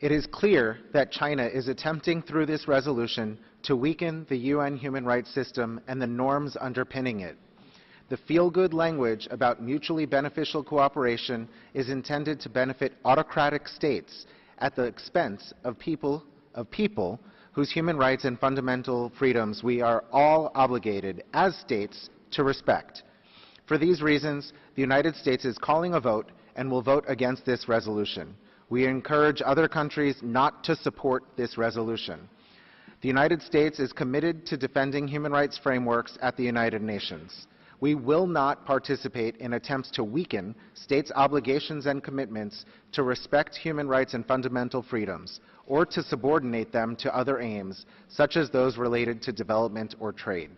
It is clear that China is attempting through this resolution to weaken the UN human rights system and the norms underpinning it. The feel-good language about mutually beneficial cooperation is intended to benefit autocratic states at the expense of people whose human rights and fundamental freedoms we are all obligated as states to respect. For these reasons, the United States is calling a vote and will vote against this resolution. We encourage other countries not to support this resolution. The United States is committed to defending human rights frameworks at the United Nations. We will not participate in attempts to weaken states' obligations and commitments to respect human rights and fundamental freedoms, or to subordinate them to other aims, such as those related to development or trade.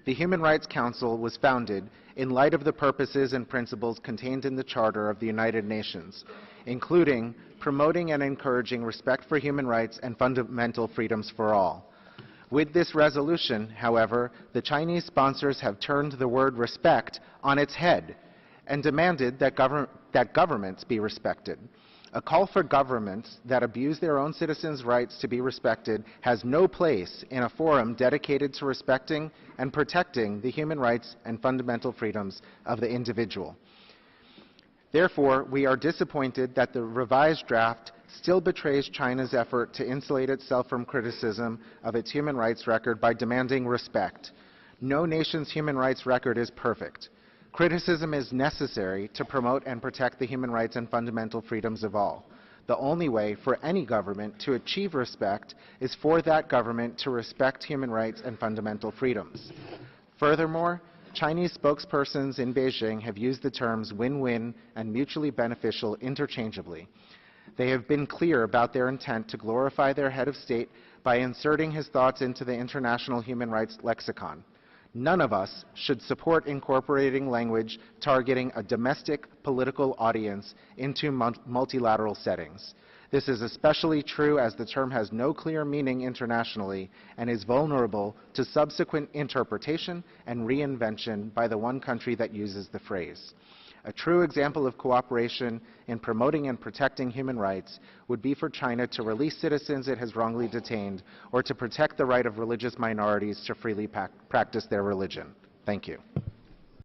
The Human Rights Council was founded in light of the purposes and principles contained in the Charter of the United Nations, including promoting and encouraging respect for human rights and fundamental freedoms for all. With this resolution, however, the Chinese sponsors have turned the word respect on its head and demanded that governments be respected. A call for governments that abuse their own citizens' rights to be respected has no place in a forum dedicated to respecting and protecting the human rights and fundamental freedoms of the individual. Therefore, we are disappointed that the revised draft still betrays China's effort to insulate itself from criticism of its human rights record by demanding respect. No nation's human rights record is perfect. Criticism is necessary to promote and protect the human rights and fundamental freedoms of all. The only way for any government to achieve respect is for that government to respect human rights and fundamental freedoms. Furthermore, Chinese spokespersons in Beijing have used the terms win-win and mutually beneficial interchangeably. They have been clear about their intent to glorify their head of state by inserting his thoughts into the international human rights lexicon. None of us should support incorporating language targeting a domestic political audience into multilateral settings. This is especially true as the term has no clear meaning internationally and is vulnerable to subsequent interpretation and reinvention by the one country that uses the phrase. A true example of cooperation in promoting and protecting human rights would be for China to release citizens it has wrongly detained or to protect the right of religious minorities to freely practice their religion. Thank you.